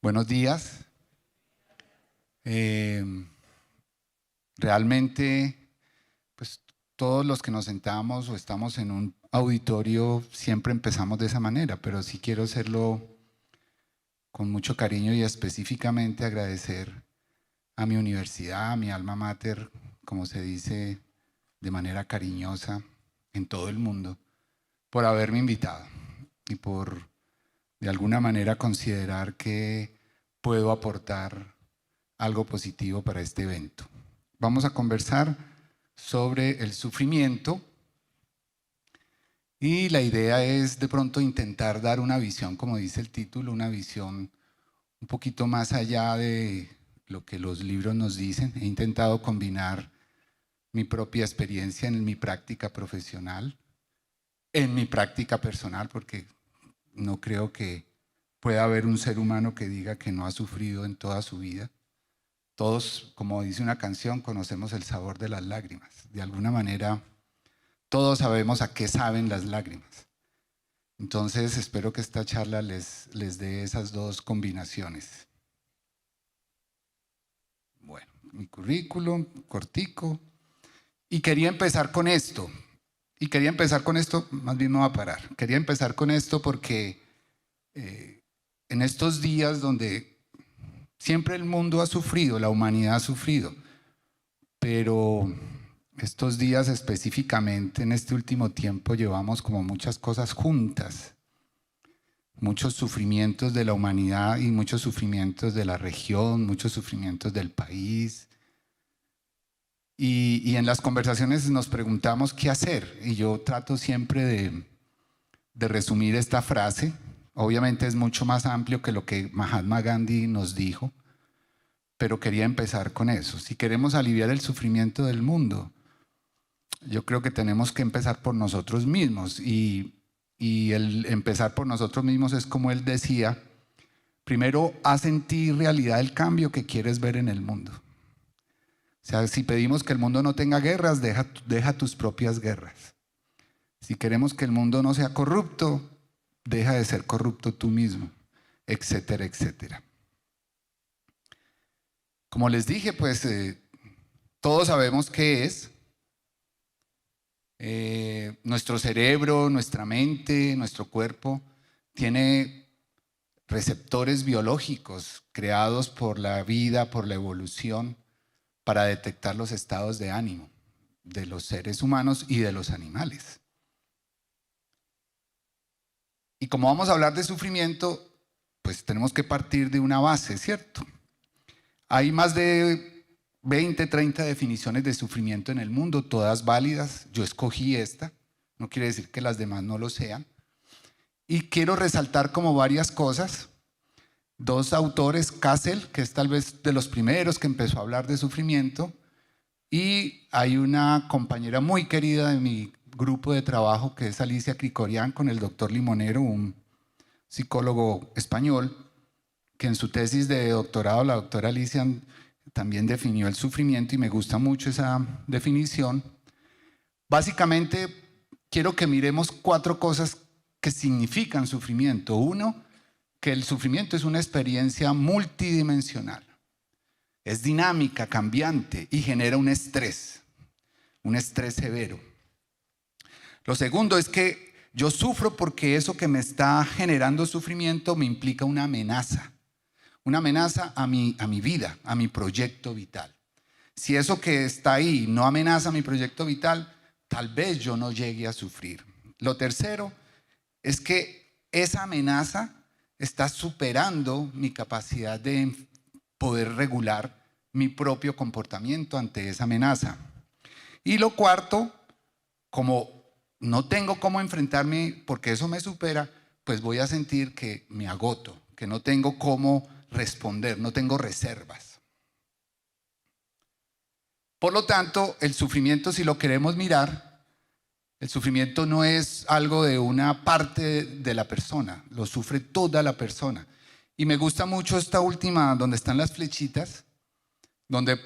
Buenos días. Realmente, pues todos los que nos sentamos o estamos en un auditorio siempre empezamos de esa manera, pero sí quiero hacerlo con mucho cariño y específicamente agradecer a mi universidad, a mi alma mater, como se dice de manera cariñosa en todo el mundo, por haberme invitado y por de alguna manera considerar que puedo aportar algo positivo para este evento. Vamos a conversar sobre el sufrimiento y la idea es de pronto intentar dar una visión, como dice el título, una visión un poquito más allá de lo que los libros nos dicen. He intentado combinar mi propia experiencia en mi práctica profesional, en mi práctica personal, porque no creo que pueda haber un ser humano que diga que no ha sufrido en toda su vida. Todos, como dice una canción, conocemos el sabor de las lágrimas. De alguna manera, todos sabemos a qué saben las lágrimas. Entonces, espero que esta charla les dé esas dos combinaciones. Bueno, mi currículum, cortico. Y quería empezar con esto. Más bien no va a parar. Quería empezar con esto porque en estos días donde siempre el mundo ha sufrido, la humanidad ha sufrido, pero estos días específicamente en este último tiempo llevamos como muchas cosas juntas, muchos sufrimientos de la humanidad y muchos sufrimientos de la región, muchos sufrimientos del país. Y en las conversaciones nos preguntamos qué hacer, y yo trato siempre de resumir esta frase. Obviamente es mucho más amplio que lo que Mahatma Gandhi nos dijo, pero quería empezar con eso. Si queremos aliviar el sufrimiento del mundo, yo creo que tenemos que empezar por nosotros mismos, y el empezar por nosotros mismos es como él decía: primero haz en ti realidad el cambio que quieres ver en el mundo. O sea, si pedimos que el mundo no tenga guerras, deja tus propias guerras. Si queremos que el mundo no sea corrupto, deja de ser corrupto tú mismo, etcétera, etcétera. Como les dije, pues todos sabemos qué es. Nuestro cerebro, nuestra mente, nuestro cuerpo tiene receptores biológicos creados por la vida, por la evolución, para detectar los estados de ánimo de los seres humanos y de los animales. Y como vamos a hablar de sufrimiento, pues tenemos que partir de una base, ¿cierto? Hay más de 20, 30 definiciones de sufrimiento en el mundo, todas válidas. Yo escogí esta, no quiere decir que las demás no lo sean. Y quiero resaltar como varias cosas. Dos autores, Cassel, que es tal vez de los primeros que empezó a hablar de sufrimiento, y hay una compañera muy querida de mi grupo de trabajo que es Alicia Krikorian, con el doctor Limonero, un psicólogo español, que en su tesis de doctorado la doctora Alicia también definió el sufrimiento, y me gusta mucho esa definición. Básicamente quiero que miremos 4 cosas que significan sufrimiento. Uno, que el sufrimiento es una experiencia multidimensional. Es dinámica, cambiante y genera un estrés severo. Lo segundo es que yo sufro porque eso que me está generando sufrimiento me implica una amenaza a mi vida, a mi proyecto vital. Si eso que está ahí no amenaza mi proyecto vital, tal vez yo no llegue a sufrir. Lo tercero es que esa amenaza está superando mi capacidad de poder regular mi propio comportamiento ante esa amenaza. Y lo cuarto, como no tengo cómo enfrentarme porque eso me supera, pues voy a sentir que me agoto, que no tengo cómo responder, no tengo reservas. Por lo tanto, el sufrimiento, si lo queremos mirar, el sufrimiento no es algo de una parte de la persona, lo sufre toda la persona. Y me gusta mucho esta última, donde están las flechitas, donde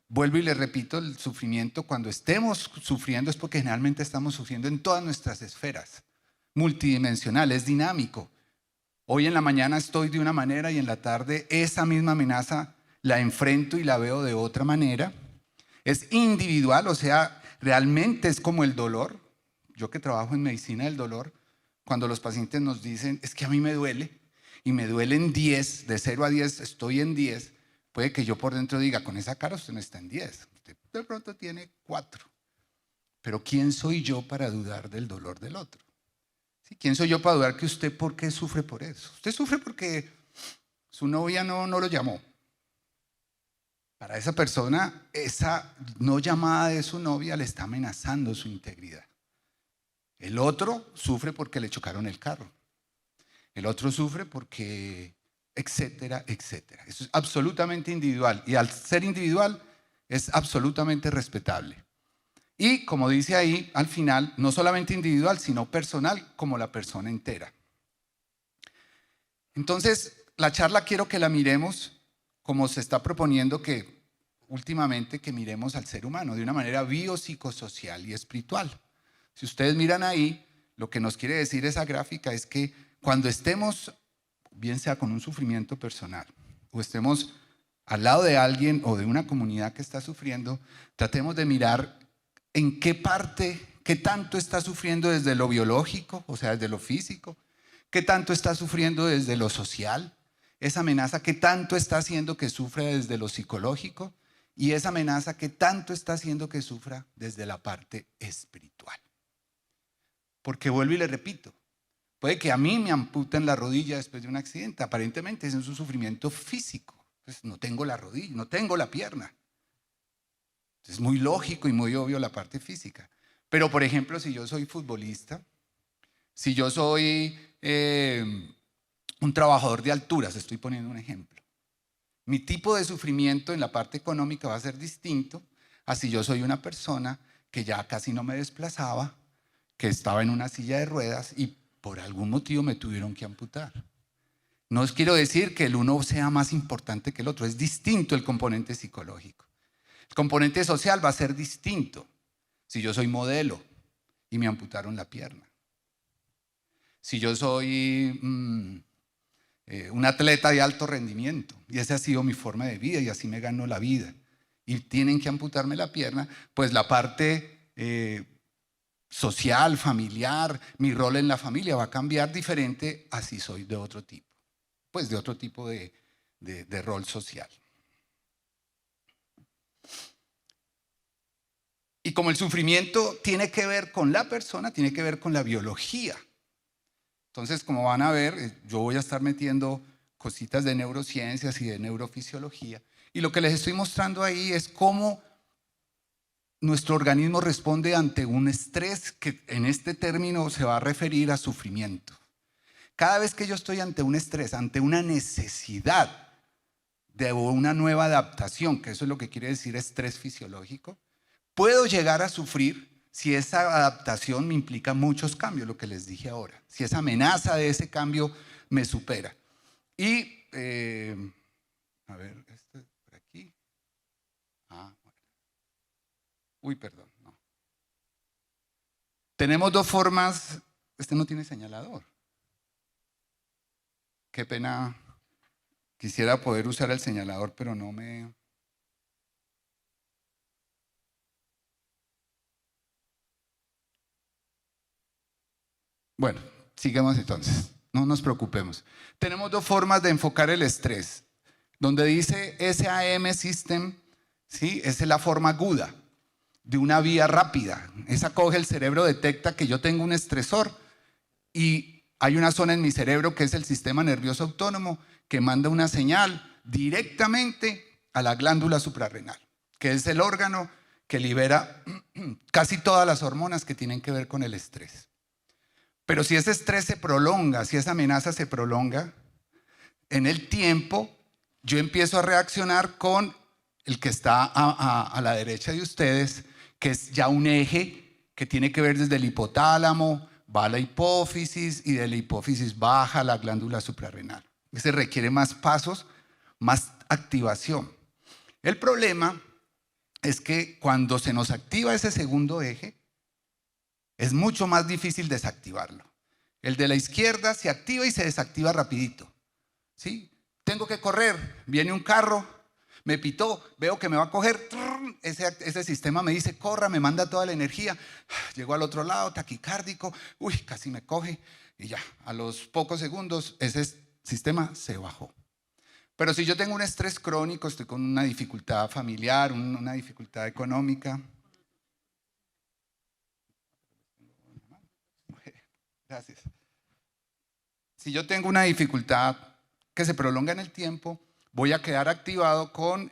vuelvo y le repito, el sufrimiento, cuando estemos sufriendo, es porque generalmente estamos sufriendo en todas nuestras esferas, multidimensional, es dinámico. Hoy en la mañana estoy de una manera y en la tarde esa misma amenaza la enfrento y la veo de otra manera. Es individual, o sea, realmente es como el dolor. Yo que trabajo en medicina del dolor, cuando los pacientes nos dicen, es que a mí me duele, y me duelen 10, de 0 a 10 estoy en 10, puede que yo por dentro diga, con esa cara usted no está en 10, usted de pronto tiene 4. Pero ¿quién soy yo para dudar del dolor del otro? ¿Sí? ¿Quién soy yo para dudar que usted por qué sufre por eso? Usted sufre porque su novia no lo llamó. Para esa persona, esa no llamada de su novia le está amenazando su integridad. El otro sufre porque le chocaron el carro. El otro sufre porque, etcétera, etcétera. Eso es absolutamente individual. Y al ser individual, es absolutamente respetable. Y como dice ahí, al final, no solamente individual, sino personal, como la persona entera. Entonces, la charla quiero que la miremos como se está proponiendo que últimamente que miremos al ser humano de una manera biopsicosocial y espiritual. Si ustedes miran ahí, lo que nos quiere decir esa gráfica es que cuando estemos, bien sea con un sufrimiento personal, o estemos al lado de alguien o de una comunidad que está sufriendo, tratemos de mirar en qué parte, qué tanto está sufriendo desde lo biológico, o sea, desde lo físico, qué tanto está sufriendo desde lo social, esa amenaza qué tanto está haciendo que sufra desde lo psicológico y esa amenaza qué tanto está haciendo que sufra desde la parte espiritual. Porque vuelvo y le repito, puede que a mí me amputen la rodilla después de un accidente, aparentemente es un sufrimiento físico, pues no tengo la rodilla, no tengo la pierna. Es muy lógico y muy obvio la parte física. Pero por ejemplo, si yo soy futbolista, si yo soy un trabajador de alturas, estoy poniendo un ejemplo, mi tipo de sufrimiento en la parte económica va a ser distinto a si yo soy una persona que ya casi no me desplazaba, que estaba en una silla de ruedas y por algún motivo me tuvieron que amputar. No os quiero decir que el uno sea más importante que el otro, es distinto el componente psicológico. El componente social va a ser distinto si yo soy modelo y me amputaron la pierna. Si yo soy un atleta de alto rendimiento y esa ha sido mi forma de vida y así me gano la vida y tienen que amputarme la pierna, pues la parte social, familiar, mi rol en la familia va a cambiar diferente a si soy de otro tipo, pues de otro tipo de rol social. Y como el sufrimiento tiene que ver con la persona, tiene que ver con la biología. Entonces, como van a ver, yo voy a estar metiendo cositas de neurociencias y de neurofisiología. Y lo que les estoy mostrando ahí es cómo nuestro organismo responde ante un estrés que en este término se va a referir a sufrimiento. Cada vez que yo estoy ante un estrés, ante una necesidad de una nueva adaptación, que eso es lo que quiere decir estrés fisiológico, puedo llegar a sufrir si esa adaptación me implica muchos cambios, lo que les dije ahora, si esa amenaza de ese cambio me supera. Y, a ver, esto por aquí. Bueno. Uy, perdón, no. Tenemos dos formas, este no tiene señalador. Qué pena, quisiera poder usar el señalador, pero no me... Bueno, sigamos entonces, no nos preocupemos. Tenemos dos formas de enfocar el estrés. Donde dice SAM System, ¿sí? Esa es la forma aguda de una vía rápida. Esa coge el cerebro, detecta que yo tengo un estresor y hay una zona en mi cerebro que es el sistema nervioso autónomo que manda una señal directamente a la glándula suprarrenal, que es el órgano que libera casi todas las hormonas que tienen que ver con el estrés. Pero si ese estrés se prolonga, si esa amenaza se prolonga, en el tiempo yo empiezo a reaccionar con el que está a la derecha de ustedes, que es ya un eje que tiene que ver desde el hipotálamo, va a la hipófisis y de la hipófisis baja a la glándula suprarrenal. Ese requiere más pasos, más activación. El problema es que cuando se nos activa ese segundo eje, es mucho más difícil desactivarlo. El de la izquierda se activa y se desactiva rapidito. ¿Sí? Tengo que correr, viene un carro, me pitó, veo que me va a coger, ese sistema me dice corra, me manda toda la energía, llego al otro lado, taquicárdico, uy, casi me coge y ya, a los pocos segundos ese sistema se bajó. Pero si yo tengo un estrés crónico, estoy con una dificultad familiar, una dificultad económica. Gracias. Si yo tengo una dificultad que se prolonga en el tiempo, voy a quedar activado con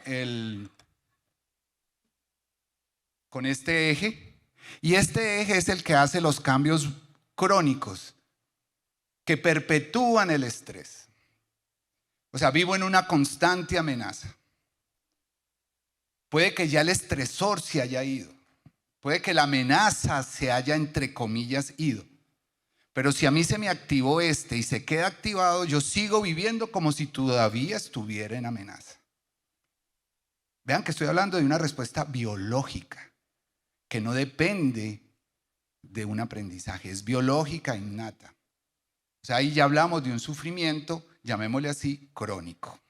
este eje. Y este eje es el que hace los cambios crónicos que perpetúan el estrés. O sea, vivo en una constante amenaza. Puede que ya el estresor se haya ido. Puede que la amenaza se haya, entre comillas, ido. Pero si a mí se me activó y se queda activado, yo sigo viviendo como si todavía estuviera en amenaza. Vean que estoy hablando de una respuesta biológica, que no depende de un aprendizaje, es biológica innata. O sea, ahí ya hablamos de un sufrimiento, llamémosle así, crónico.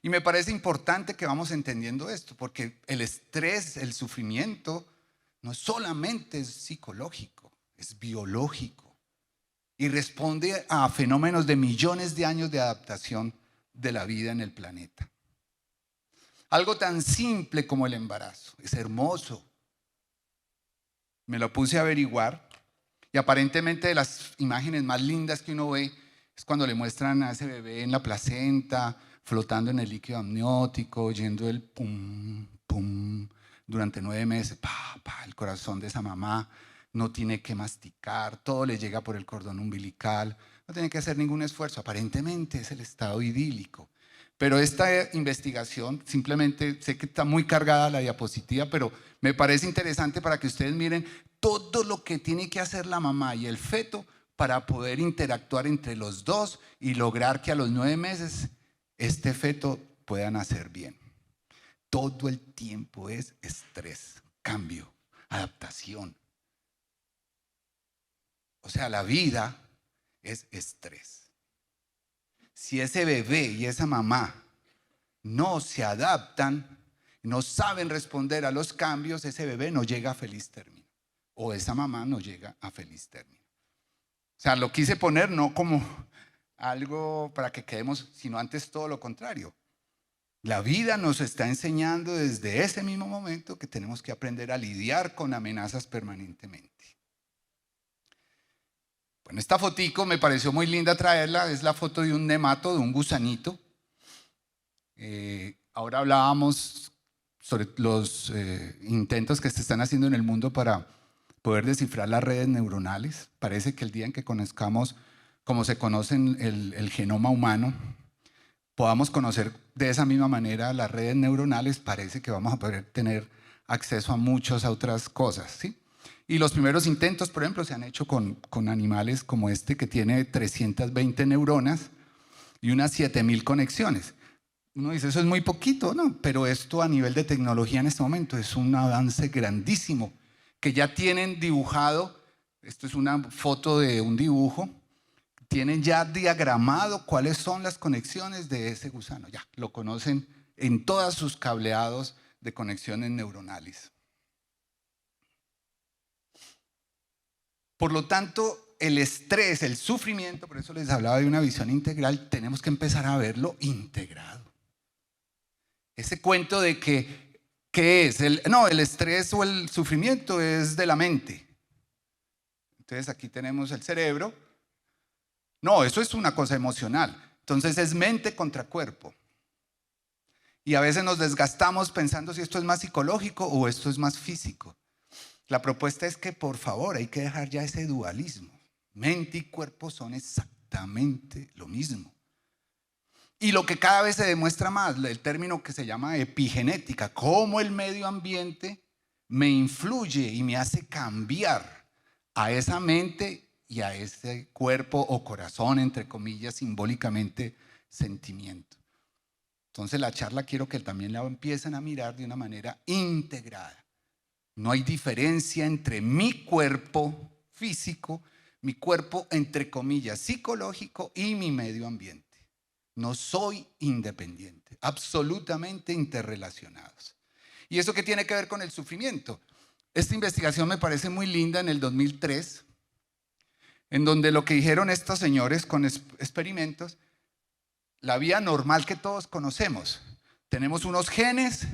Y me parece importante que vamos entendiendo esto, porque el estrés, el sufrimiento, no solamente es psicológico, es biológico y responde a fenómenos de millones de años de adaptación de la vida en el planeta. Algo tan simple como el embarazo, es hermoso. Me lo puse a averiguar y aparentemente de las imágenes más lindas que uno ve es cuando le muestran a ese bebé en la placenta, flotando en el líquido amniótico, oyendo el pum, pum, durante 9 meses, el corazón de esa mamá. No tiene que masticar, todo le llega por el cordón umbilical, no tiene que hacer ningún esfuerzo, aparentemente es el estado idílico. Pero esta investigación, simplemente sé que está muy cargada la diapositiva, pero me parece interesante para que ustedes miren todo lo que tiene que hacer la mamá y el feto para poder interactuar entre los dos y lograr que a los 9 meses este feto pueda nacer bien. Todo el tiempo es estrés, cambio, adaptación. O sea, la vida es estrés. Si ese bebé y esa mamá no se adaptan, no saben responder a los cambios, ese bebé no llega a feliz término. O esa mamá no llega a feliz término. O sea, lo quise poner no como algo para que quedemos, sino antes todo lo contrario. La vida nos está enseñando desde ese mismo momento que tenemos que aprender a lidiar con amenazas permanentemente. Bueno, esta fotico me pareció muy linda traerla, es la foto de un nemato, de un gusanito. Ahora hablábamos sobre los intentos que se están haciendo en el mundo para poder descifrar las redes neuronales. Parece que el día en que conozcamos, como se conocen el genoma humano, podamos conocer de esa misma manera las redes neuronales, parece que vamos a poder tener acceso a muchas otras cosas, ¿sí? Y los primeros intentos, por ejemplo, se han hecho con animales como este que tiene 320 neuronas y unas 7,000 conexiones. Uno dice, eso es muy poquito, ¿no? Pero esto a nivel de tecnología en este momento es un avance grandísimo, que ya tienen dibujado, esto es una foto de un dibujo, tienen ya diagramado cuáles son las conexiones de ese gusano, ya lo conocen en todos sus cableados de conexiones neuronales. Por lo tanto, el estrés, el sufrimiento, por eso les hablaba de una visión integral, tenemos que empezar a verlo integrado. Ese cuento de que, ¿qué es? El estrés o el sufrimiento es de la mente. Entonces aquí tenemos el cerebro. No, eso es una cosa emocional. Entonces es mente contra cuerpo. Y a veces nos desgastamos pensando si esto es más psicológico o esto es más físico. La propuesta es que, por favor, hay que dejar ya ese dualismo. Mente y cuerpo son exactamente lo mismo. Y lo que cada vez se demuestra más, el término que se llama epigenética, cómo el medio ambiente me influye y me hace cambiar a esa mente y a ese cuerpo o corazón, entre comillas, simbólicamente, sentimiento. Entonces la charla quiero que también la empiecen a mirar de una manera integrada. No hay diferencia entre mi cuerpo físico, mi cuerpo, entre comillas, psicológico y mi medio ambiente. No soy independiente, absolutamente interrelacionados. ¿Y eso qué tiene que ver con el sufrimiento? Esta investigación me parece muy linda en el 2003, en donde lo que dijeron estos señores con experimentos, la vía normal que todos conocemos. Tenemos unos genes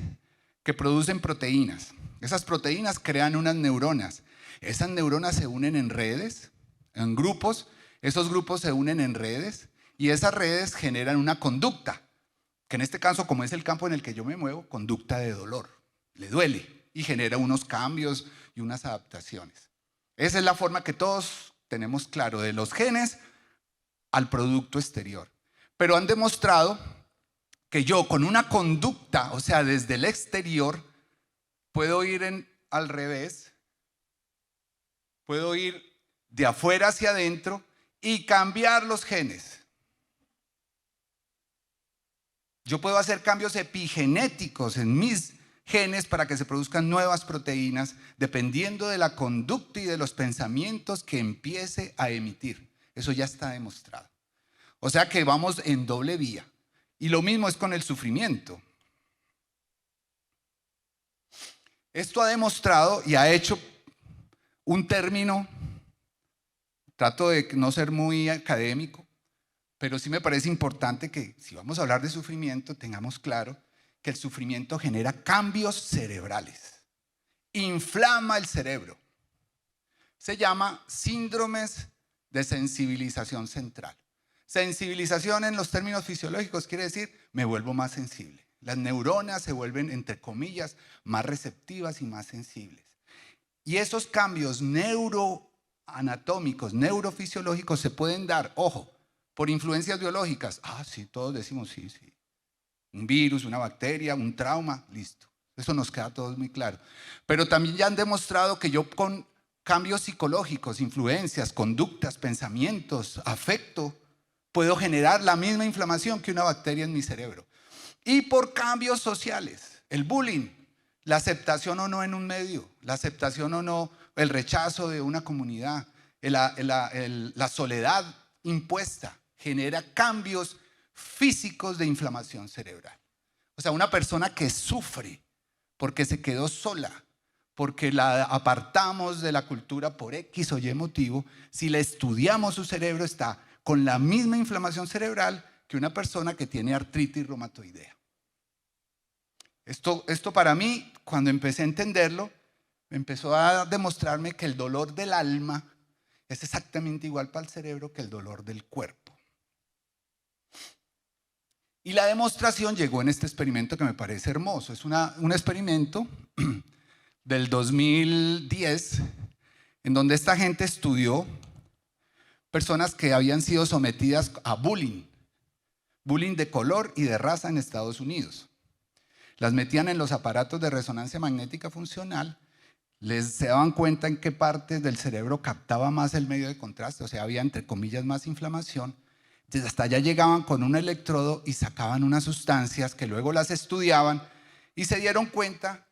que producen proteínas. Esas proteínas crean unas neuronas. Esas neuronas se unen en redes, en grupos. Esos grupos se unen en redes y esas redes generan una conducta, que en este caso, como es el campo en el que yo me muevo, conducta de dolor. Le duele y genera unos cambios y unas adaptaciones. Esa es la forma que todos tenemos claro, de los genes al producto exterior. Pero han demostrado que yo con una conducta, o sea, desde el exterior, puedo ir al revés, puedo ir de afuera hacia adentro y cambiar los genes. Yo puedo hacer cambios epigenéticos en mis genes para que se produzcan nuevas proteínas dependiendo de la conducta y de los pensamientos que empiece a emitir. Eso ya está demostrado. O sea que vamos en doble vía. Y lo mismo es con el sufrimiento. Esto ha demostrado y ha hecho un término, trato de no ser muy académico, pero sí me parece importante que si vamos a hablar de sufrimiento, tengamos claro que el sufrimiento genera cambios cerebrales, inflama el cerebro. Se llama síndromes de sensibilización central. Sensibilización en los términos fisiológicos quiere decir me vuelvo más sensible. Las neuronas se vuelven, entre comillas, más receptivas y más sensibles. Y esos cambios neuroanatómicos, neurofisiológicos se pueden dar, ojo, por influencias biológicas. Ah, sí, todos decimos sí, sí. Un virus, una bacteria, un trauma, listo. Eso nos queda a todos muy claro. Pero también ya han demostrado que yo con cambios psicológicos, influencias, conductas, pensamientos, afecto, puedo generar la misma inflamación que una bacteria en mi cerebro. Y por cambios sociales, el bullying, la aceptación o no en un medio, la aceptación o no, el rechazo de una comunidad, la soledad impuesta, genera cambios físicos de inflamación cerebral. O sea, una persona que sufre porque se quedó sola, porque la apartamos de la cultura por X o Y motivo, si le estudiamos su cerebro está con la misma inflamación cerebral que una persona que tiene artritis reumatoidea. Esto para mí, cuando empecé a entenderlo, empezó a demostrarme que el dolor del alma es exactamente igual para el cerebro que el dolor del cuerpo. Y la demostración llegó en este experimento que me parece hermoso. Es un experimento del 2010 en donde esta gente estudió personas que habían sido sometidas a bullying de color y de raza en Estados Unidos. Las metían en los aparatos de resonancia magnética funcional, se daban cuenta en qué partes del cerebro captaba más el medio de contraste, o sea, había entre comillas más inflamación. Entonces hasta allá llegaban con un electrodo y sacaban unas sustancias que luego las estudiaban y se dieron cuenta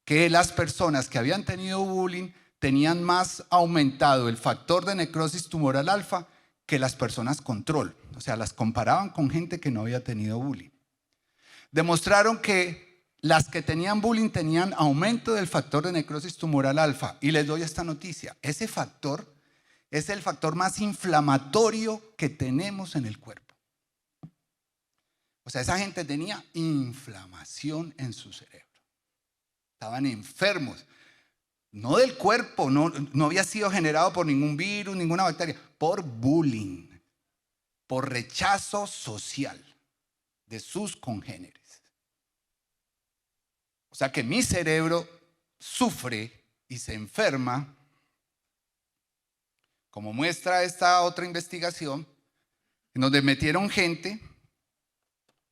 que las personas que habían tenido bullying tenían más aumentado el factor de necrosis tumoral alfa que las personas control. O sea, las comparaban con gente que no había tenido bullying. Demostraron que las que tenían bullying tenían aumento del factor de necrosis tumoral alfa. Y les doy esta noticia. Ese factor es el factor más inflamatorio que tenemos en el cuerpo. O sea, esa gente tenía inflamación en su cerebro. Estaban enfermos. No del cuerpo, no había sido generado por ningún virus, ninguna bacteria. Por bullying, por rechazo social de sus congéneres. O sea que mi cerebro sufre y se enferma, como muestra esta otra investigación, en donde metieron gente,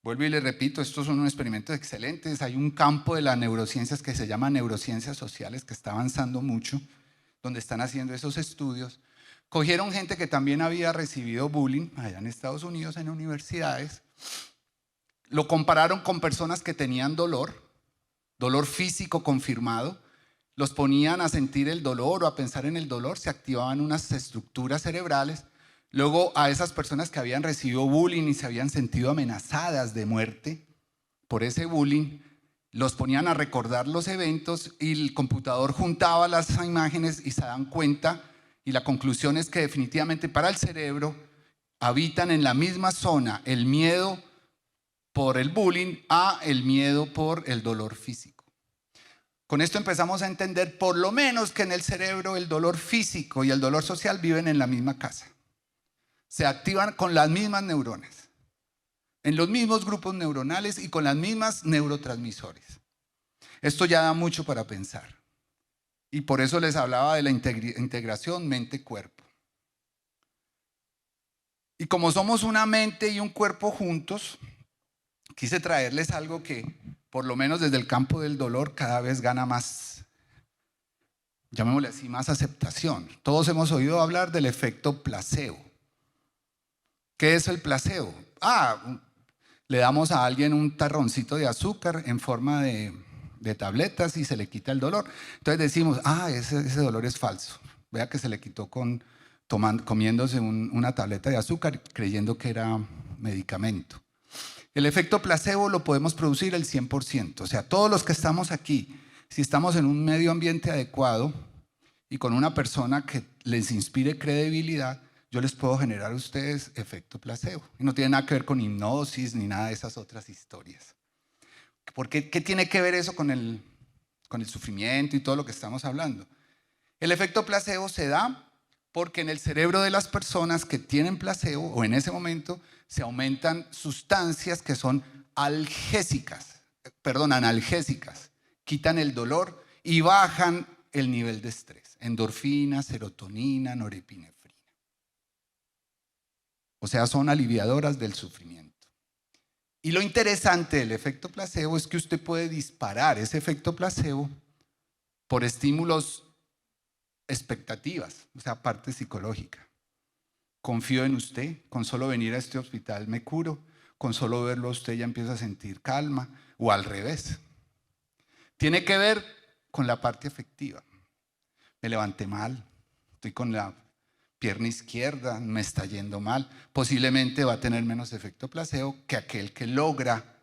vuelvo y les repito, estos son unos experimentos excelentes, hay un campo de las neurociencias que se llama neurociencias sociales que está avanzando mucho, donde están haciendo esos estudios. Cogieron gente que también había recibido bullying allá en Estados Unidos en universidades, lo compararon con personas que tenían dolor físico confirmado, los ponían a sentir el dolor o a pensar en el dolor, se activaban unas estructuras cerebrales. Luego a esas personas que habían recibido bullying y se habían sentido amenazadas de muerte por ese bullying, los ponían a recordar los eventos y el computador juntaba las imágenes y se dan cuenta, y la conclusión es que definitivamente para el cerebro habitan en la misma zona el miedo por el bullying a el miedo por el dolor físico. Con esto empezamos a entender por lo menos que en el cerebro el dolor físico y el dolor social viven en la misma casa. Se activan con las mismas neuronas, en los mismos grupos neuronales y con las mismas neurotransmisores. Esto ya da mucho para pensar. Y por eso les hablaba de la integración mente-cuerpo. Y como somos una mente y un cuerpo juntos, quise traerles algo que, por lo menos desde el campo del dolor, cada vez gana más, llamémosle así, más aceptación. Todos hemos oído hablar del efecto placebo. ¿Qué es el placebo? Le damos a alguien un tarroncito de azúcar en forma de tabletas y se le quita el dolor. Entonces decimos, ese dolor es falso. Vea que se le quitó comiéndose una tableta de azúcar creyendo que era medicamento. El efecto placebo lo podemos producir el 100%. O sea, todos los que estamos aquí, si estamos en un medio ambiente adecuado y con una persona que les inspire credibilidad, yo les puedo generar a ustedes efecto placebo. Y no tiene nada que ver con hipnosis ni nada de esas otras historias. ¿Qué tiene que ver eso con el sufrimiento y todo lo que estamos hablando? El efecto placebo se da porque en el cerebro de las personas que tienen placebo, o en ese momento, se aumentan sustancias que son analgésicas, quitan el dolor y bajan el nivel de estrés. Endorfina, serotonina, norepinefrina. O sea, son aliviadoras del sufrimiento. Y lo interesante del efecto placebo es que usted puede disparar ese efecto placebo por estímulos, expectativas, o sea, parte psicológica. Confío en usted, con solo venir a este hospital me curo, con solo verlo a usted ya empiezo a sentir calma, o al revés. Tiene que ver con la parte afectiva. Me levanté mal, estoy con la pierna izquierda, me está yendo mal. Posiblemente va a tener menos efecto placebo que aquel que logra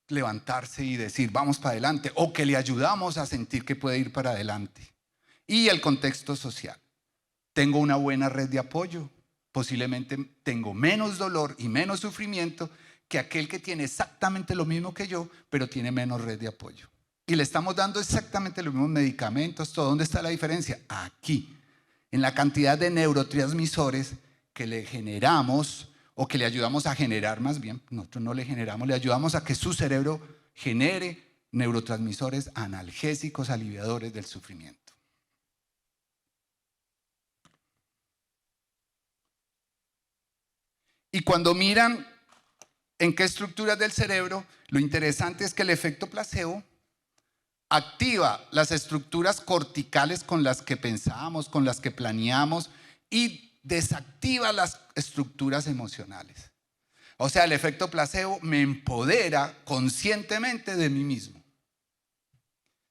levantarse y decir vamos para adelante, o que le ayudamos a sentir que puede ir para adelante. Y el contexto social. Tengo una buena red de apoyo, posiblemente tengo menos dolor y menos sufrimiento que aquel que tiene exactamente lo mismo que yo, pero tiene menos red de apoyo. Y le estamos dando exactamente los mismos medicamentos, todo. ¿Dónde está la diferencia? Aquí, en la cantidad de neurotransmisores que le generamos, o que le ayudamos a generar más bien. Nosotros no le generamos, le ayudamos a que su cerebro genere neurotransmisores analgésicos, aliviadores del sufrimiento. Y cuando miran en qué estructuras del cerebro, lo interesante es que el efecto placebo activa las estructuras corticales con las que pensamos, con las que planeamos, y desactiva las estructuras emocionales. O sea, el efecto placebo me empodera conscientemente de mí mismo.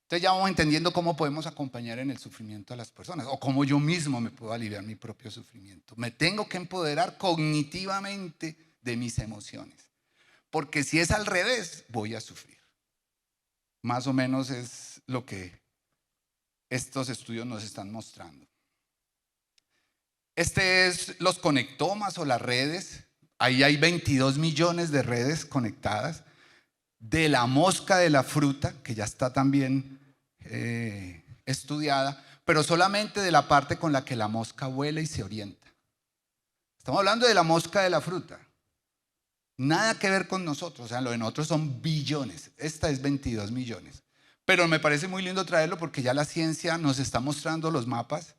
Entonces ya vamos entendiendo cómo podemos acompañar en el sufrimiento a las personas, o cómo yo mismo me puedo aliviar mi propio sufrimiento. Me tengo que empoderar cognitivamente de mis emociones, porque si es al revés, voy a sufrir. Más o menos es lo que estos estudios nos están mostrando. Este es los conectomas o las redes. Ahí hay 22 millones de redes conectadas. De la mosca de la fruta, que ya está también estudiada, pero solamente de la parte con la que la mosca vuela y se orienta. Estamos hablando de la mosca de la fruta. Nada que ver con nosotros, o sea, lo de nosotros son billones, esta es 22 millones. Pero me parece muy lindo traerlo porque ya la ciencia nos está mostrando los mapas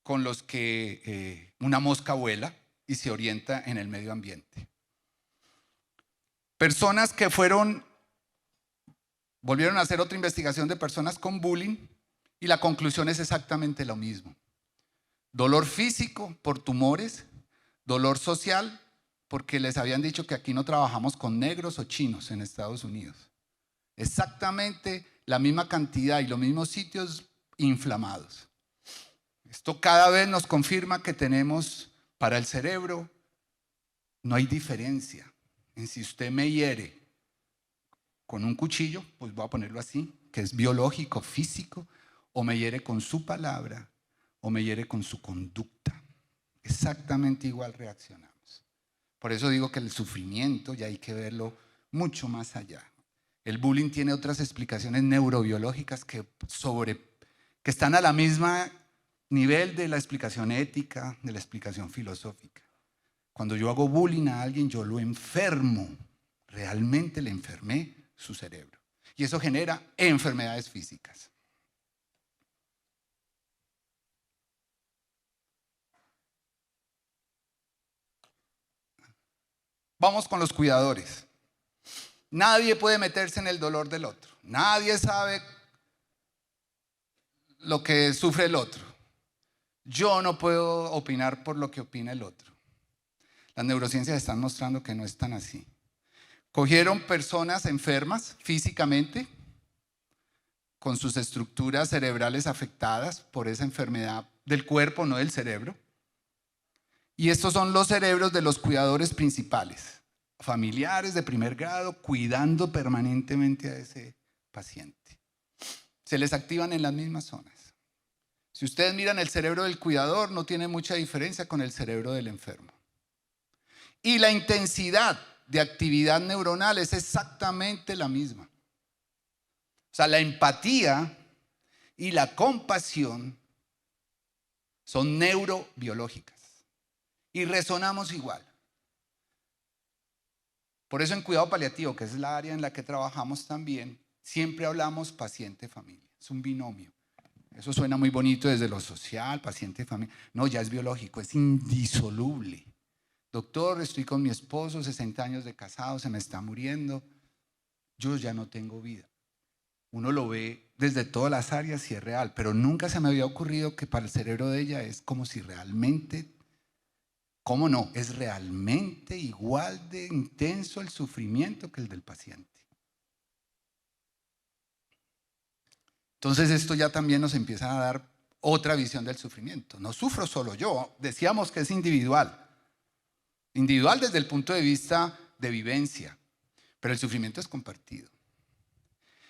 con los que una mosca vuela y se orienta en el medio ambiente. Personas que volvieron a hacer otra investigación de personas con bullying y la conclusión es exactamente lo mismo. Dolor físico por tumores, dolor social porque les habían dicho que aquí no trabajamos con negros o chinos en Estados Unidos. Exactamente la misma cantidad y los mismos sitios inflamados. Esto cada vez nos confirma que tenemos para el cerebro, no hay diferencia en si usted me hiere con un cuchillo, pues voy a ponerlo así, que es biológico, físico, o me hiere con su palabra, o me hiere con su conducta. Exactamente igual reaccionamos. Por eso digo que el sufrimiento ya hay que verlo mucho más allá. El bullying tiene otras explicaciones neurobiológicas que están a la misma nivel de la explicación ética, de la explicación filosófica. Cuando yo hago bullying a alguien, yo lo enfermo. Realmente le enfermé su cerebro. Y eso genera enfermedades físicas. Vamos con los cuidadores. Nadie puede meterse en el dolor del otro. Nadie sabe lo que sufre el otro. Yo no puedo opinar por lo que opina el otro. Las neurociencias están mostrando que no es tan así. Cogieron personas enfermas físicamente, con sus estructuras cerebrales afectadas por esa enfermedad del cuerpo, no del cerebro. Y estos son los cerebros de los cuidadores principales, familiares de primer grado, cuidando permanentemente a ese paciente. Se les activan en las mismas zonas. Si ustedes miran el cerebro del cuidador, no tiene mucha diferencia con el cerebro del enfermo. Y la intensidad de actividad neuronal es exactamente la misma. O sea, la empatía y la compasión son neurobiológicas y resonamos igual. Por eso en cuidado paliativo, que es la área en la que trabajamos también, siempre hablamos paciente-familia. Es un binomio. Eso suena muy bonito desde lo social, paciente-familia. No, ya es biológico, es indisoluble. Doctor, estoy con mi esposo, 60 años de casado, se me está muriendo. Yo ya no tengo vida. Uno lo ve desde todas las áreas y es real, pero nunca se me había ocurrido que para el cerebro de ella es como si realmente, ¿cómo no? Es realmente igual de intenso el sufrimiento que el del paciente. Entonces esto ya también nos empieza a dar otra visión del sufrimiento. No sufro solo yo, decíamos que es individual. Individual desde el punto de vista de vivencia, pero el sufrimiento es compartido.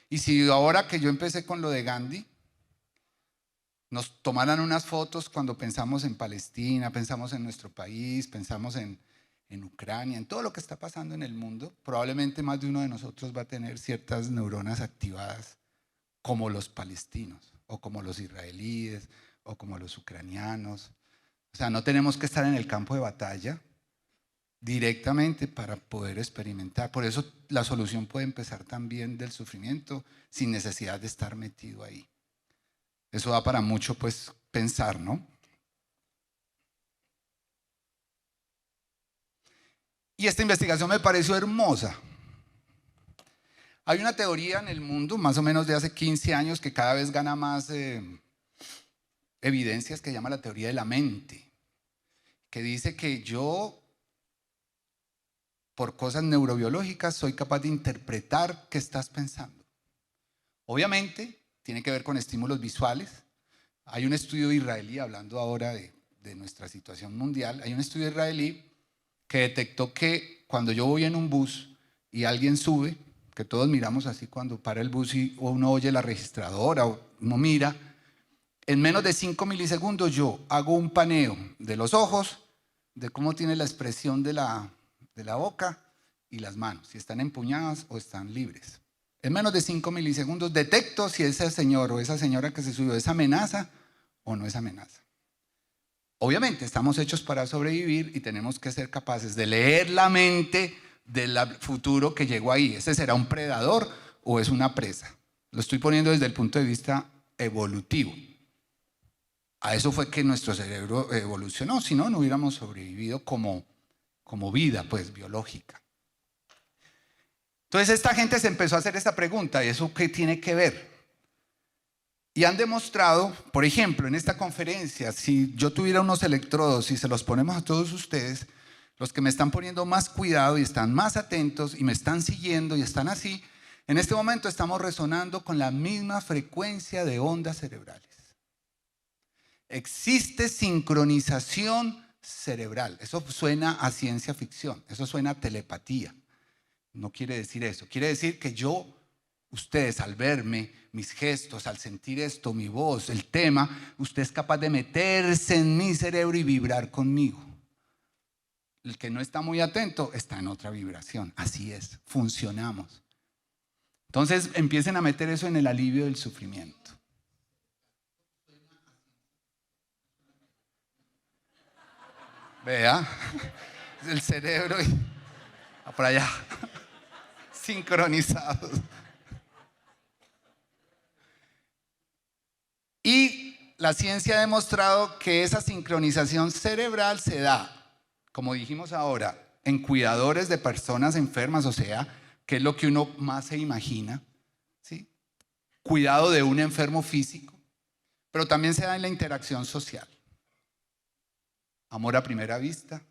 Y si ahora que yo empecé con lo de Gandhi, nos tomaran unas fotos cuando pensamos en Palestina, pensamos en nuestro país, pensamos en Ucrania, en todo lo que está pasando en el mundo, probablemente más de uno de nosotros va a tener ciertas neuronas activadas como los palestinos, o como los israelíes, o como los ucranianos. O sea, no tenemos que estar en el campo de batalla directamente para poder experimentar. Por eso la solución puede empezar también del sufrimiento sin necesidad de estar metido ahí. Eso da para mucho, pues, pensar, ¿no? Y esta investigación me pareció hermosa. Hay una teoría en el mundo, más o menos de hace 15 años, que cada vez gana más evidencias, que se llama la teoría de la mente, que dice que yo, por cosas neurobiológicas, soy capaz de interpretar qué estás pensando. Obviamente, tiene que ver con estímulos visuales. Hay un estudio israelí, hablando ahora de nuestra situación mundial, hay un estudio israelí que detectó que cuando yo voy en un bus y alguien sube, que todos miramos así cuando para el bus y uno oye la registradora o uno mira, en menos de 5 milisegundos yo hago un paneo de los ojos, de cómo tiene la expresión de la boca y las manos, si están empuñadas o están libres. En menos de 5 milisegundos detecto si ese señor o esa señora que se subió es amenaza o no es amenaza. Obviamente estamos hechos para sobrevivir y tenemos que ser capaces de leer la mente del futuro que llegó ahí. ¿Ese será un predador o es una presa? Lo estoy poniendo desde el punto de vista evolutivo. A eso fue que nuestro cerebro evolucionó, si no, no hubiéramos sobrevivido como vida, pues, biológica. Entonces esta gente se empezó a hacer esta pregunta, ¿y eso qué tiene que ver? Y han demostrado, por ejemplo, en esta conferencia, si yo tuviera unos electrodos y se los ponemos a todos ustedes, los que me están poniendo más cuidado y están más atentos y me están siguiendo y están así, En este momento estamos resonando con la misma frecuencia de ondas cerebrales. Existe sincronización cerebral. Eso suena a ciencia ficción, eso suena a telepatía. No quiere decir eso. Quiere decir que ustedes al verme, mis gestos, al sentir esto, mi voz, el tema, usted es capaz de meterse en mi cerebro y vibrar conmigo. El que no está muy atento está en otra vibración. Así es, funcionamos. Entonces empiecen a meter eso en el alivio del sufrimiento. Vea, el cerebro y por allá, sincronizados. Y la ciencia ha demostrado que esa sincronización cerebral se da, como dijimos ahora, en cuidadores de personas enfermas, o sea, que es lo que uno más se imagina, ¿sí? Cuidado de un enfermo físico, pero también se da en la interacción social. Amor a primera vista,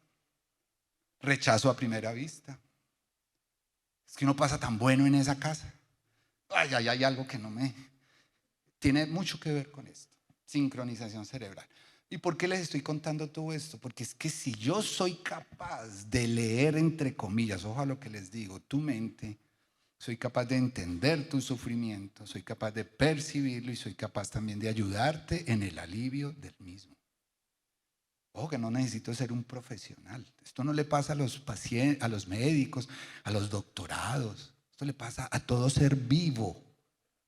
rechazo a primera vista. Es que uno pasa tan bueno en esa casa. Ay, hay algo que no me... Tiene mucho que ver con esto, sincronización cerebral. ¿Y por qué les estoy contando todo esto? Porque es que si yo soy capaz de leer, entre comillas, ojo a lo que les digo, tu mente, soy capaz de entender tu sufrimiento, soy capaz de percibirlo y soy capaz también de ayudarte en el alivio del mismo. Ojo que no necesito ser un profesional. Esto no le pasa a los pacientes, a los médicos, a los doctorados. Esto le pasa a todo ser vivo.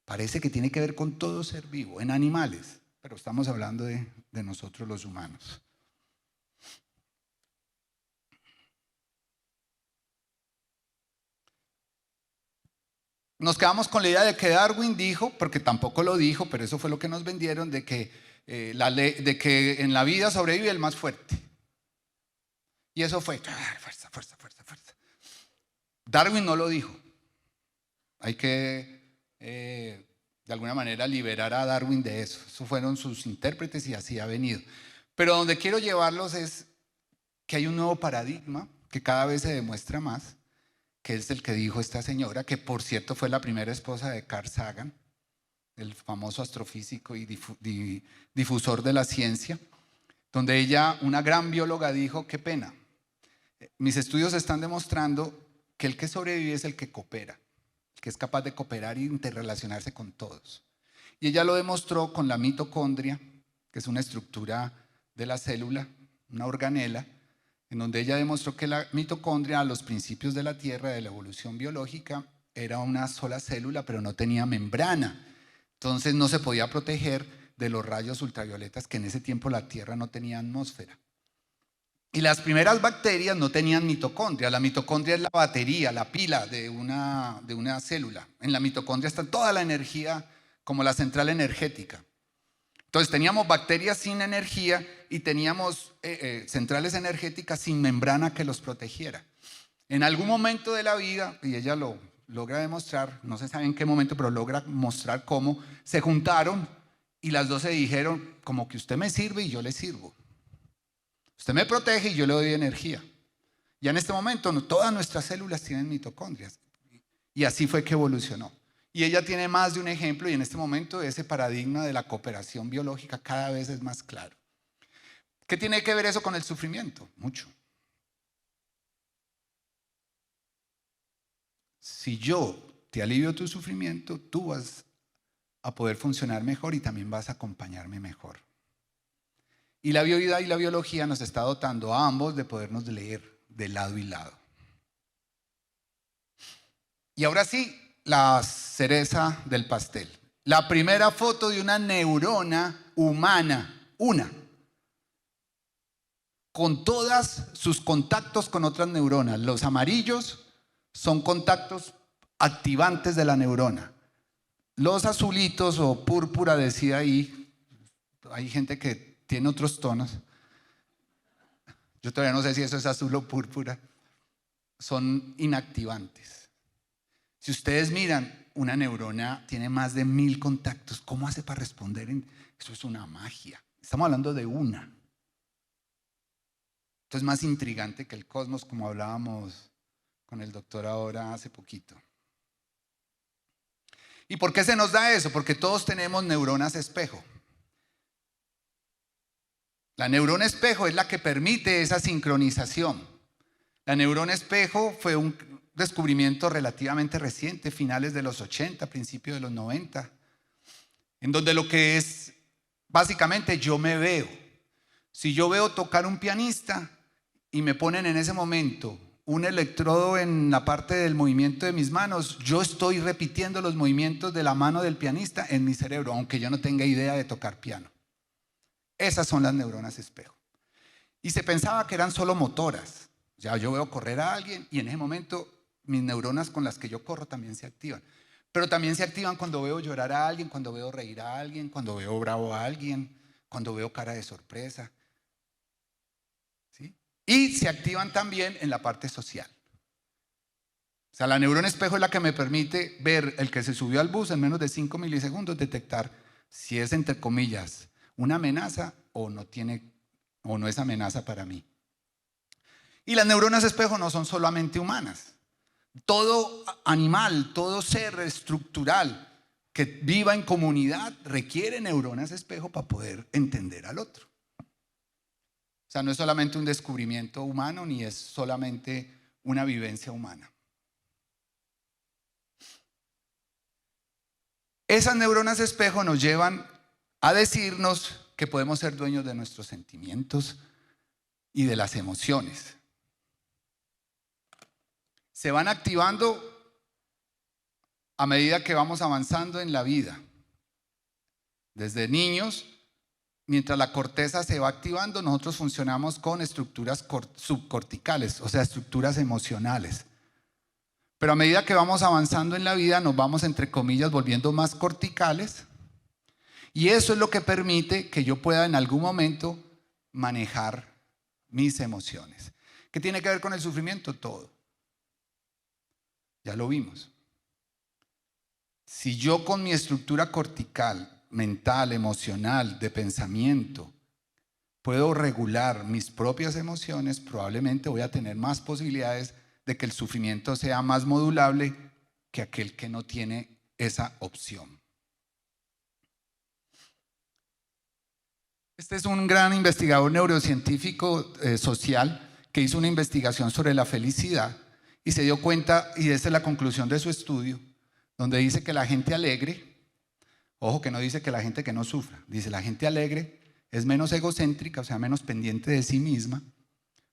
Parece que tiene que ver con todo ser vivo, en animales, pero estamos hablando de nosotros los humanos. Nos quedamos con la idea de que Darwin dijo, porque tampoco lo dijo, pero eso fue lo que nos vendieron, de que en la vida sobrevive el más fuerte. Y eso fue, fuerza, fuerza, fuerza, fuerza. Darwin no lo dijo. Hay que, de alguna manera, liberar a Darwin de eso. Eso fueron sus intérpretes y así ha venido. Pero donde quiero llevarlos es que hay un nuevo paradigma que cada vez se demuestra más, que es el que dijo esta señora, que por cierto fue la primera esposa de Carl Sagan, el famoso astrofísico y difusor de la ciencia, donde ella, una gran bióloga, dijo, qué pena, mis estudios están demostrando que el que sobrevive es el que coopera, el que es capaz de cooperar e interrelacionarse con todos. Y ella lo demostró con la mitocondria, que es una estructura de la célula, una organela, en donde ella demostró que la mitocondria a los principios de la Tierra, de la evolución biológica, era una sola célula, pero no tenía membrana. Entonces no se podía proteger de los rayos ultravioletas, que en ese tiempo la Tierra no tenía atmósfera. Y las primeras bacterias no tenían mitocondria. La mitocondria es la batería, la pila de una célula. En la mitocondria está toda la energía, como la central energética. Entonces teníamos bacterias sin energía y teníamos centrales energéticas sin membrana que los protegiera. En algún momento de la vida, y ella lo logra demostrar, no se sabe en qué momento, pero logra mostrar cómo se juntaron y las dos se dijeron, como que usted me sirve y yo le sirvo. Usted me protege y yo le doy energía. Ya en este momento todas nuestras células tienen mitocondrias. Y así fue que evolucionó. Y ella tiene más de un ejemplo y en este momento ese paradigma de la cooperación biológica cada vez es más claro. ¿Qué tiene que ver eso con el sufrimiento? Mucho. Si yo te alivio tu sufrimiento, tú vas a poder funcionar mejor y también vas a acompañarme mejor. Y la bioida y la biología nos está dotando a ambos de podernos leer de lado y lado. Y ahora sí, la cereza del pastel. La primera foto de una neurona humana, con todos sus contactos con otras neuronas. Los amarillos son contactos activantes de la neurona. Los azulitos o púrpura, decía ahí, hay gente que tiene otros tonos. Yo todavía no sé si eso es azul o púrpura. Son inactivantes. Si ustedes miran, una neurona tiene más de 1000 contactos. ¿Cómo hace para responder? Eso es una magia. Estamos hablando de una. Esto es más intrigante que el cosmos, como hablábamos con el doctor ahora hace poquito. ¿Y por qué se nos da eso? Porque todos tenemos neuronas espejo. La neurona espejo es la que permite esa sincronización. La neurona espejo fue un descubrimiento relativamente reciente, finales de los 80, principios de los 90, en donde lo que es, básicamente yo me veo. Si yo veo tocar un pianista y me ponen en ese momento un electrodo en la parte del movimiento de mis manos, yo estoy repitiendo los movimientos de la mano del pianista en mi cerebro, aunque yo no tenga idea de tocar piano. Esas son las neuronas espejo. Y se pensaba que eran solo motoras. Ya yo veo correr a alguien y en ese momento mis neuronas con las que yo corro también se activan. Pero también se activan cuando veo llorar a alguien, cuando veo reír a alguien, cuando veo bravo a alguien, cuando veo cara de sorpresa. ¿Sí? Y se activan también en la parte social. O sea, la neurona espejo es la que me permite ver el que se subió al bus en menos de 5 milisegundos, detectar si es, entre comillas, una amenaza o no es amenaza para mí. Y las neuronas espejo no son solamente humanas. Todo animal, todo ser estructural que viva en comunidad requiere neuronas espejo para poder entender al otro. O sea, no es solamente un descubrimiento humano ni es solamente una vivencia humana. Esas neuronas espejo nos llevan a decirnos que podemos ser dueños de nuestros sentimientos y de las emociones. Se van activando a medida que vamos avanzando en la vida. Desde niños, mientras la corteza se va activando, nosotros funcionamos con estructuras subcorticales, o sea, estructuras emocionales. Pero a medida que vamos avanzando en la vida, nos vamos, entre comillas, volviendo más corticales. Y eso es lo que permite que yo pueda en algún momento manejar mis emociones. ¿Qué tiene que ver con el sufrimiento? Todo. Ya lo vimos. Si yo con mi estructura cortical, mental, emocional, de pensamiento, puedo regular mis propias emociones, probablemente voy a tener más posibilidades de que el sufrimiento sea más modulable que aquel que no tiene esa opción. Este es un gran investigador neurocientífico social que hizo una investigación sobre la felicidad y se dio cuenta, y esa es la conclusión de su estudio, donde dice que la gente alegre, ojo que no dice que la gente que no sufra, dice la gente alegre es menos egocéntrica, o sea, menos pendiente de sí misma,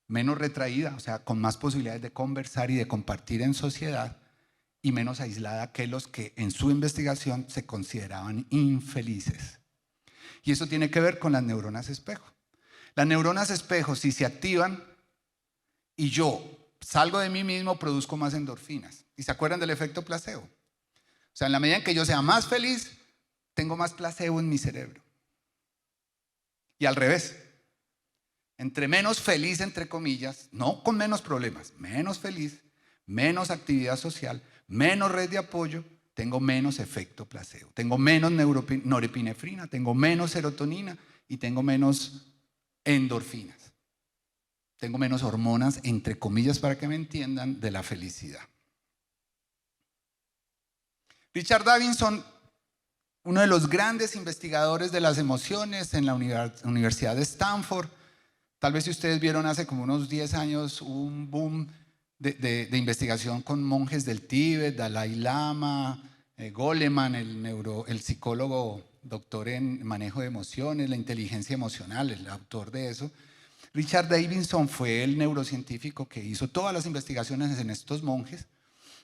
menos retraída, o sea, con más posibilidades de conversar y de compartir en sociedad, y menos aislada que los que en su investigación se consideraban infelices. Y eso tiene que ver con las neuronas espejo. Las neuronas espejo, si se activan y yo salgo de mí mismo, produzco más endorfinas. ¿Y se acuerdan del efecto placebo? O sea, en la medida en que yo sea más feliz, tengo más placebo en mi cerebro. Y al revés. Entre menos feliz, entre comillas, no con menos problemas, menos feliz, menos actividad social, menos red de apoyo, tengo menos efecto placebo. Tengo menos norepinefrina, tengo menos serotonina y tengo menos endorfinas. Tengo menos hormonas, entre comillas, para que me entiendan, de la felicidad. Richard Davidson, uno de los grandes investigadores de las emociones en la Universidad de Stanford. Tal vez si ustedes vieron hace como unos 10 años un boom de investigación con monjes del Tíbet, Dalai Lama, Goleman, el psicólogo doctor en manejo de emociones, la inteligencia emocional, el autor de eso. Richard Davidson fue el neurocientífico que hizo todas las investigaciones en estos monjes.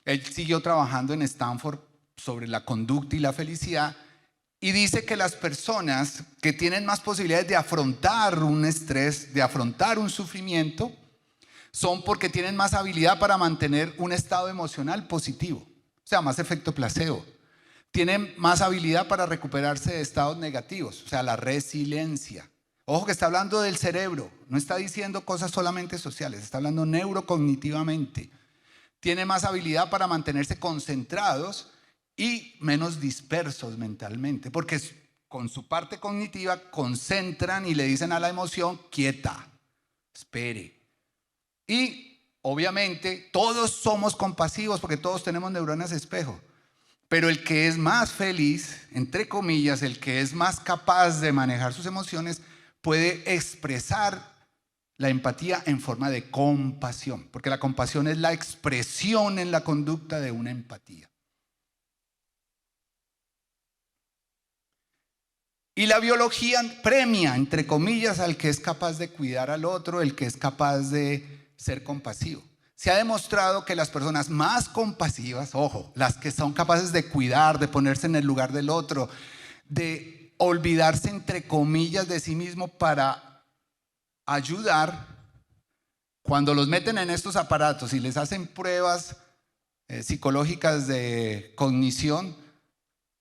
Él siguió trabajando en Stanford sobre la conducta y la felicidad y dice que las personas que tienen más posibilidades de afrontar un estrés, de afrontar un sufrimiento, son porque tienen más habilidad para mantener un estado emocional positivo, o sea, más efecto placebo. Tienen más habilidad para recuperarse de estados negativos, o sea, la resiliencia. Ojo que está hablando del cerebro, no está diciendo cosas solamente sociales, está hablando neurocognitivamente. Tiene más habilidad para mantenerse concentrados y menos dispersos mentalmente, porque con su parte cognitiva concentran y le dicen a la emoción, quieta, espere. Y obviamente todos somos compasivos porque todos tenemos neuronas espejo, Pero el que es más feliz, entre comillas, el que es más capaz de manejar sus emociones, puede expresar la empatía en forma de compasión, porque la compasión es la expresión en la conducta de una empatía. Y la biología premia, entre comillas, al que es capaz de cuidar al otro, el que es capaz de ser compasivo. Se ha demostrado que las personas más compasivas, ojo, las que son capaces de cuidar, de ponerse en el lugar del otro, de olvidarse, entre comillas, de sí mismo para ayudar, cuando los meten en estos aparatos y les hacen pruebas psicológicas de cognición,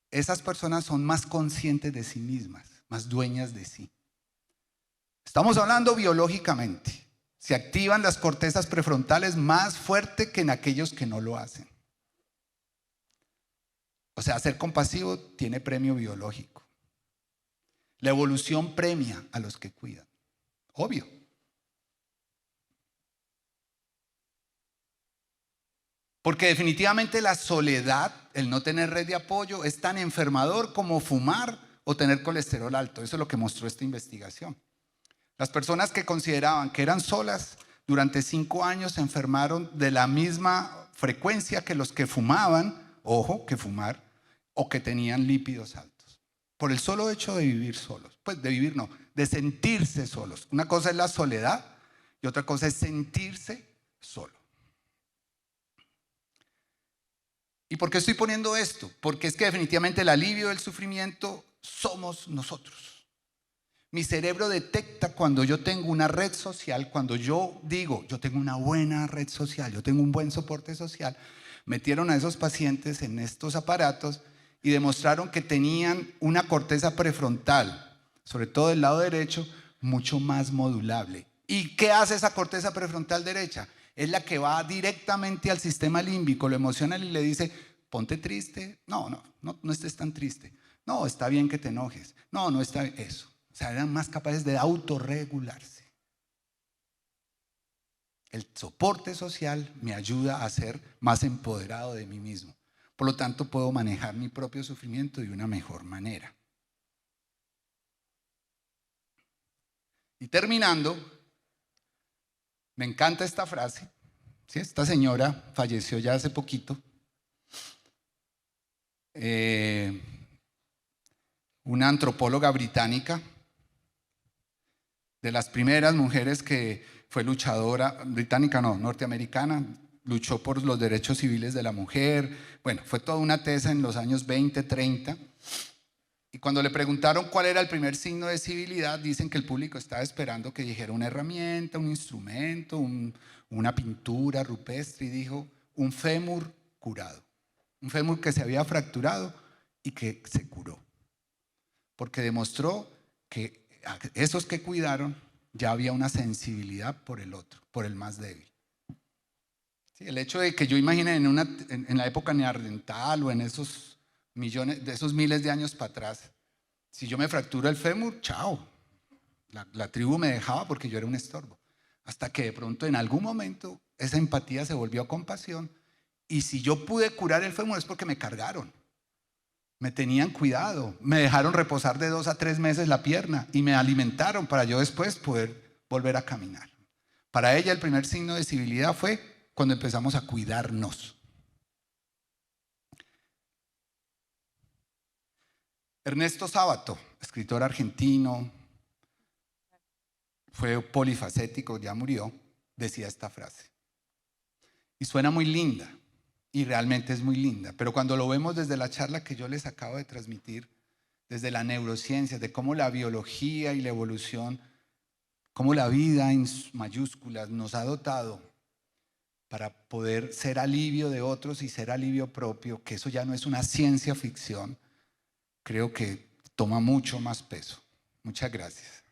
esas personas son más conscientes de sí mismas, más dueñas de sí. Estamos hablando biológicamente. Se activan las cortezas prefrontales más fuerte que en aquellos que no lo hacen. O sea, ser compasivo tiene premio biológico. La evolución premia a los que cuidan. Obvio. Porque definitivamente la soledad, el no tener red de apoyo, es tan enfermador como fumar o tener colesterol alto. Eso es lo que mostró esta investigación. Las personas que consideraban que eran solas durante 5 años se enfermaron de la misma frecuencia que los que fumaban, ojo, que fumar, o que tenían lípidos altos. Por el solo hecho de vivir solos. Pues de vivir no, de sentirse solos. Una cosa es la soledad y otra cosa es sentirse solo. ¿Y por qué estoy poniendo esto? Porque es que definitivamente el alivio del sufrimiento somos nosotros. Mi cerebro detecta cuando yo tengo una red social, cuando yo digo, yo tengo una buena red social, yo tengo un buen soporte social. Metieron a esos pacientes en estos aparatos y demostraron que tenían una corteza prefrontal, sobre todo del lado derecho, mucho más modulable. ¿Y qué hace esa corteza prefrontal derecha? Es la que va directamente al sistema límbico, lo emocional, y le dice, ponte triste. No estés tan triste. No, está bien que te enojes. No está bien. Eso. O sea, eran más capaces de autorregularse. El soporte social me ayuda a ser más empoderado de mí mismo. Por lo tanto, puedo manejar mi propio sufrimiento de una mejor manera. Y terminando, me encanta esta frase. ¿Sí? Esta señora falleció ya hace poquito. Una antropóloga británica, de las primeras mujeres que fue luchadora, británica no, norteamericana, luchó por los derechos civiles de la mujer. Bueno, fue toda una tesa en los años 20, 30. Y cuando le preguntaron cuál era el primer signo de civilidad, dicen que el público estaba esperando que dijera una herramienta, un instrumento, una pintura rupestre, y dijo un fémur curado. Un fémur que se había fracturado y que se curó. Porque demostró que esos que cuidaron ya había una sensibilidad por el otro, por el más débil. Sí, el hecho de que yo imagine en la época neandertal o en esos millones, de esos miles de años para atrás, si yo me fracturo el fémur, chao. La tribu me dejaba porque yo era un estorbo. Hasta que de pronto en algún momento esa empatía se volvió compasión. Y si yo pude curar el fémur es porque me cargaron. Me tenían cuidado, me dejaron reposar de 2 a 3 meses la pierna y me alimentaron para yo después poder volver a caminar. Para ella el primer signo de civilidad fue cuando empezamos a cuidarnos. Ernesto Sábato, escritor argentino, fue polifacético, ya murió, decía esta frase. Y suena muy linda. Y realmente es muy linda, pero cuando lo vemos desde la charla que yo les acabo de transmitir, desde la neurociencia, de cómo la biología y la evolución, cómo la vida en mayúsculas nos ha dotado para poder ser alivio de otros y ser alivio propio, que eso ya no es una ciencia ficción, creo que toma mucho más peso. Muchas gracias.